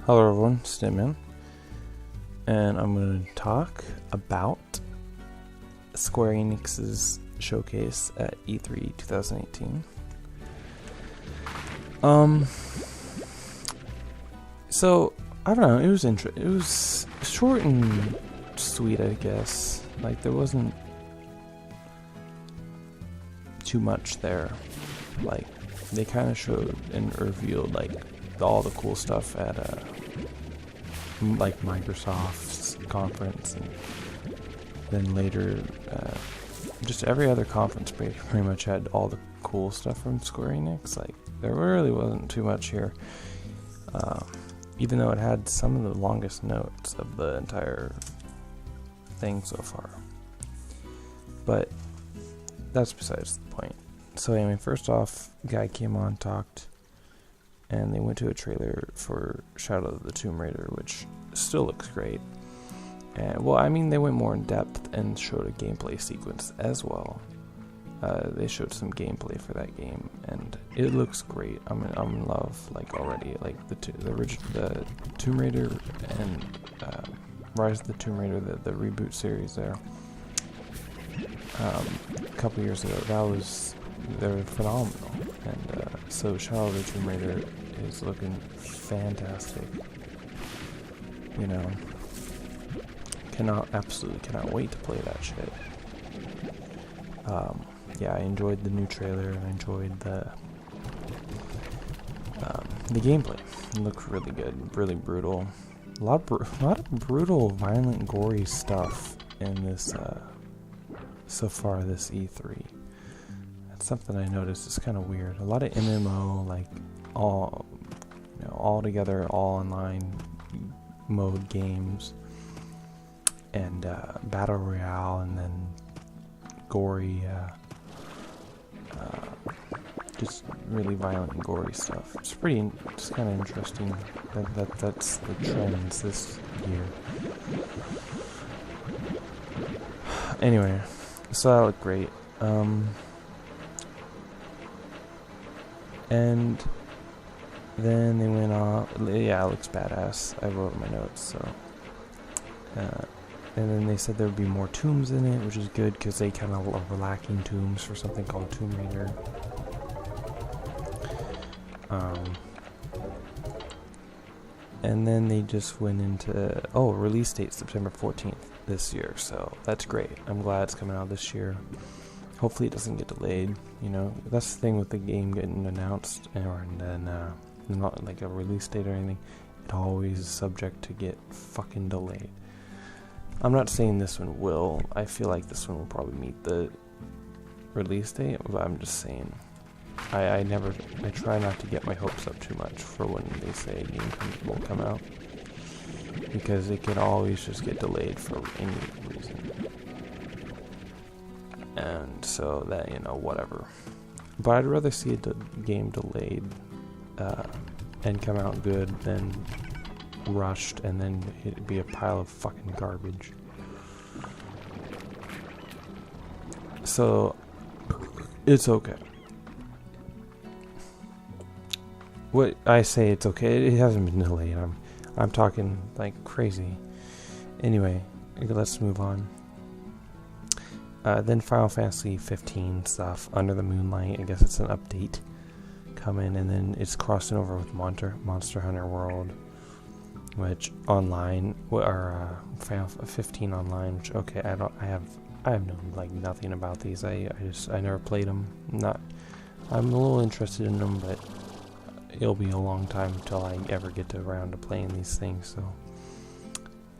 Hello everyone, Stimman, and I'm going to talk about Square Enix's showcase at E3 2018. So I don't know. It was short and sweet, I guess. Like there wasn't too much there. Like they kind of showed and revealed like all the cool stuff at like Microsoft's conference, and then later just every other conference pretty much had all the cool stuff from Square Enix. Like there really wasn't too much here, even though it had some of the longest notes of the entire thing so far. But that's besides the point. So anyway, first off, guy came on, talked, and they went to a trailer for Shadow of the Tomb Raider, which still looks great. And well, I mean, they went more in depth and showed a gameplay sequence as well. They showed some gameplay for that game, and it looks great. I'm in love, like already. Like the Tomb Raider and Rise of the Tomb Raider, the reboot series there. A couple years ago, they were phenomenal, and so Shadow of the Tomb Raider is looking fantastic. You know, absolutely cannot wait to play that shit. Yeah, I enjoyed the new trailer, and I enjoyed the gameplay. It looked really good, really brutal. A lot of brutal, violent, gory stuff in this so far this E3. That's something I noticed is kind of weird. A lot of MMO, like all together, all online mode games, and battle royale, and then gory, just really violent and gory stuff. It's kind of interesting. That's the trends this year. Anyway, so that looked great. And then they went off. Yeah, it looks badass. I wrote in my notes. So, and then they said there would be more tombs in it, which is good because they kind of were lacking tombs for something called Tomb Raider. And then they just went into release date September 14th this year. So that's great. I'm glad it's coming out this year. Hopefully it doesn't get delayed. You know, that's the thing with the game getting announced, and then not like a release date or anything. It always is subject to get fucking delayed. I'm not saying this one will. I feel like this one will probably meet the release date, but I'm just saying. I try not to get my hopes up too much for when they say a game will come out, because it can always just get delayed for any reason. And so that, whatever. But I'd rather see a game delayed and come out good than rushed and then it'd be a pile of fucking garbage. So it's okay. What I say, it's okay. It hasn't been delayed. I'm talking like crazy. Anyway, let's move on. Then Final Fantasy 15 stuff, Under the Moonlight. I guess it's an update coming, and then it's crossing over with Monster Hunter World, which online, or Final 15 online. Which I have known like nothing about these. I never played them. I'm a little interested in them, but it'll be a long time until I ever get around to playing these things. So,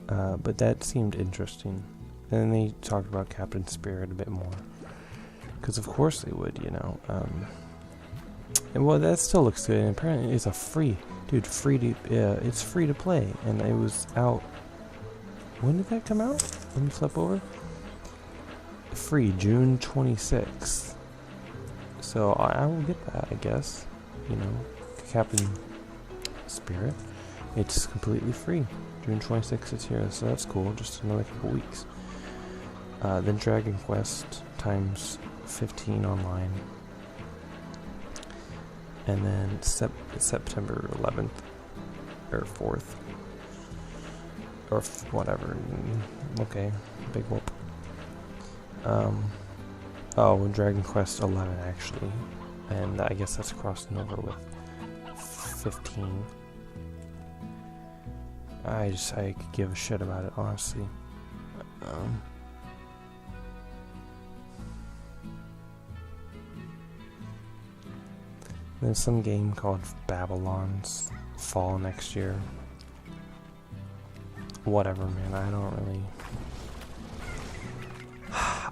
but that seemed interesting. And then they talked about Captain Spirit a bit more, because of course they would, And well, that still looks good. And apparently, it's it's free to play, and it was out. When did that come out? Let me flip over. Free, June 26th. So I will get that, I guess. Captain Spirit. It's completely free. June 26th is here, so that's cool. Just another couple weeks. Then Dragon Quest times 15 online. And then September 11th or 4th. Or whatever. Okay, big whoop. Oh, Dragon Quest 11 actually. And I guess that's crossing over with 15. I could give a shit about it, honestly. There's some game called Babylon's fall next year. Whatever, man.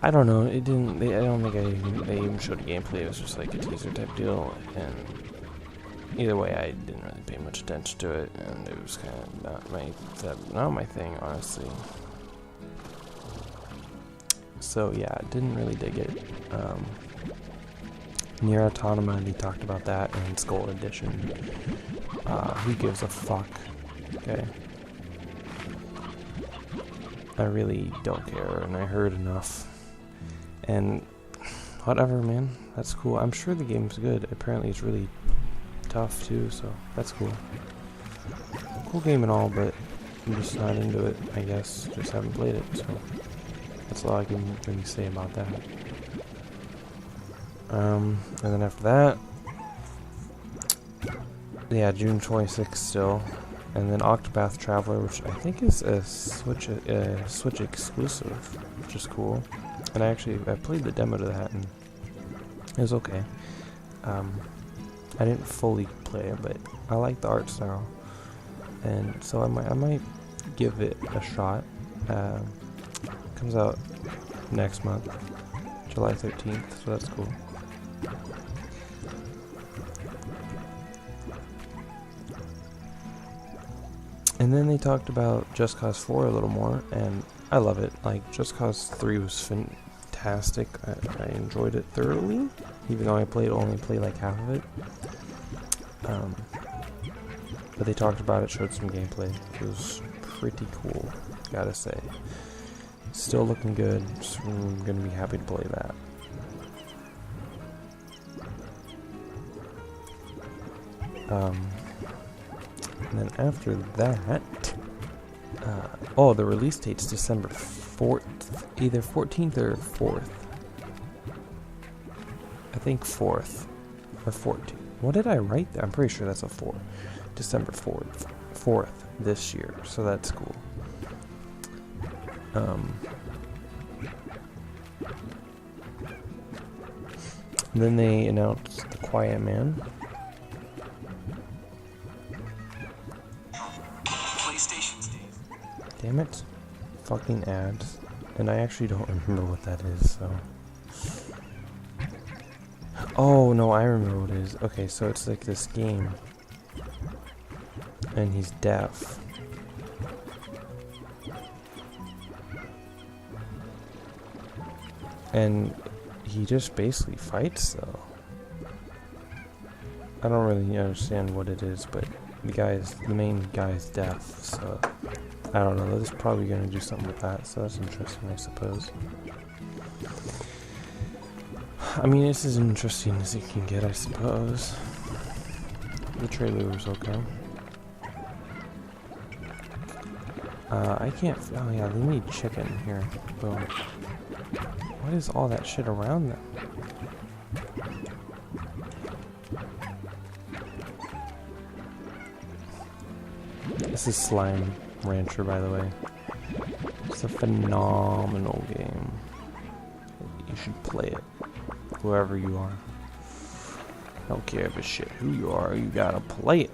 I don't know. It didn't. I don't think they even showed a gameplay. It was just like a teaser type deal. And either way, I didn't really pay much attention to it, and it was kind of not my thing, honestly. So yeah, didn't really dig it. Nier Automata, they talked about that in Skull Edition. Who gives a fuck? Okay. I really don't care, and I heard enough. And whatever, man. That's cool. I'm sure the game's good. Apparently it's really tough too, so that's cool. Cool game and all, but I'm just not into it, I guess. Just haven't played it, so that's all I can really say about that. And then after that, yeah, June 26th still. And then Octopath Traveler, which I think is a Switch exclusive, which is cool. And I played the demo to that, and it was okay. I didn't fully play it, but I like the art style, and so I might give it a shot. Comes out next month, July 13th, so that's cool. And then they talked about Just Cause 4 a little more, and I love it. Like, Just Cause 3 was fantastic. I enjoyed it thoroughly, even though I only played like half of it. But they talked about it, showed some gameplay. It was pretty cool, gotta say. Still looking good, so I'm gonna be happy to play that. And then after that, the release date's December 4th, either 14th or 4th. I think 4th or 14th. What did I write there? I'm pretty sure that's a 4. December 4th this year, so that's cool. Then they announced The Quiet Man. Damn it. Fucking ads. And I actually don't remember what that is, so. Oh, no, I remember what it is. Okay, so it's like this game. And he's deaf. And he just basically fights, though. I don't really understand what it is, but the main guy's deaf, so. I don't know, they're probably going to do something with that, so that's interesting, I suppose. I mean, it's as interesting as it can get, I suppose. The trailer was okay. I can't... Oh yeah, they need chicken here. Boom. What is all that shit around them? This is Slime Rancher, by the way. It's a phenomenal game. You should play it. Whoever you are. I don't care if it's shit who you are, you gotta play it.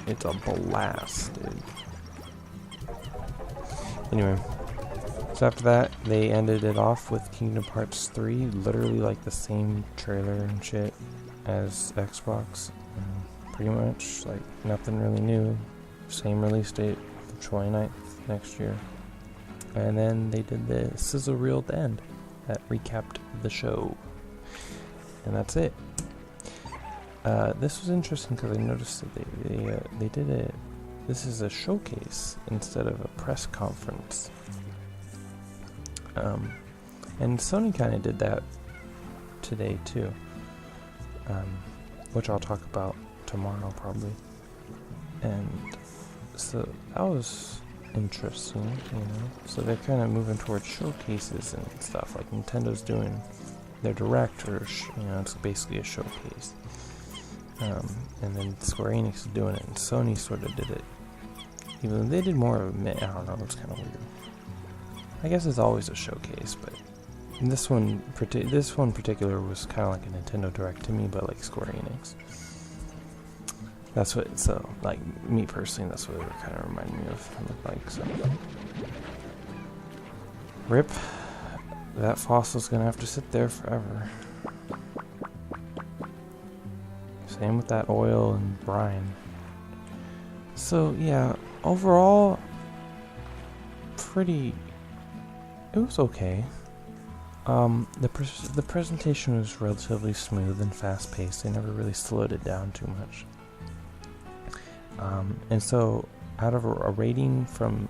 It's a blast, dude. Anyway. So after that, they ended it off with Kingdom Hearts 3. Literally like the same trailer and shit as Xbox. Pretty much, like, nothing really new. Same release date, the 29th next year. And then they did the sizzle reel at the end that recapped the show. And that's it. This was interesting because I noticed that they did it. This is a showcase instead of a press conference. And Sony kind of did that today too, which I'll talk about tomorrow probably. And so that was interesting, you know. So they're kind of moving towards showcases and stuff, like Nintendo's doing their direct, or you know, it's basically a showcase. And then Square Enix is doing it, and Sony sort of did it. Even though they did more of a I don't know, it's kind of weird. I guess it's always a showcase, but this one particular was kind of like a Nintendo Direct to me, but like Square Enix. That's what, so, like, me personally, that's what it kind of reminded me of, looked like, so. RIP. That fossil's gonna have to sit there forever. Same with that oil and brine. So, yeah, overall, it was okay. The presentation was relatively smooth and fast-paced. They never really slowed it down too much. And so, out of a rating from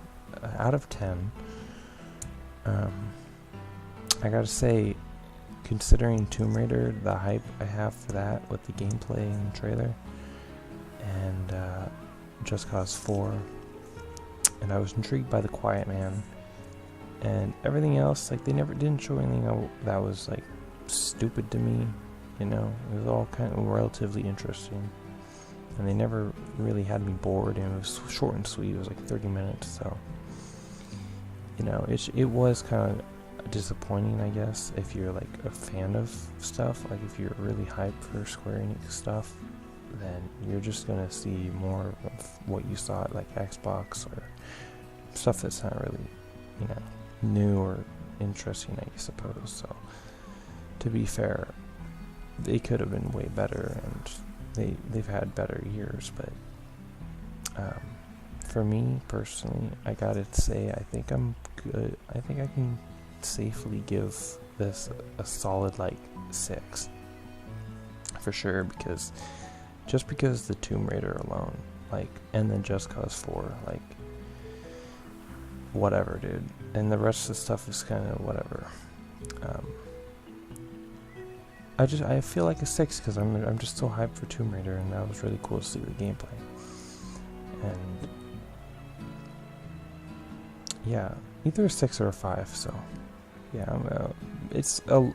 out of 10, I gotta say, considering Tomb Raider, the hype I have for that with the gameplay and the trailer, and Just Cause 4, and I was intrigued by The Quiet Man, and everything else, like, they never didn't show anything that was like stupid to me, you know. It was all kind of relatively interesting. And they never really had me bored, and it was short and sweet. It was like 30 minutes, so, you know, it was kind of disappointing, I guess, if you're like a fan of stuff. Like, if you're really hyped for Square Enix stuff, then you're just gonna see more of what you saw at like Xbox, or stuff that's not really, you know, new or interesting, I suppose. So, to be fair, they could have been way better, and they've had better years, but for me personally, I gotta say, I think I'm good. I think I can safely give this a solid like 6 for sure, because the Tomb Raider alone, like, and then Just Cause 4, like, whatever, dude, and the rest of the stuff is kind of whatever. I feel like a 6 because I'm just so hyped for Tomb Raider, and that was really cool to see the gameplay. And yeah, either a 6 or a 5. So yeah, it's a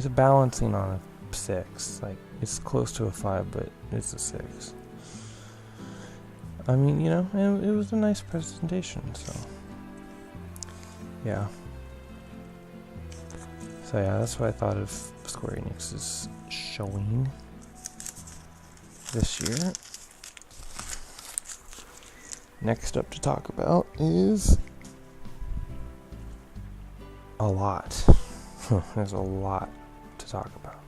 balancing on a 6. Like, it's close to a 5, but it's a 6. I mean, you know, it was a nice presentation. So yeah. So yeah, that's what I thought of Square Enix's showing this year. Next up to talk about is a lot. There's a lot to talk about.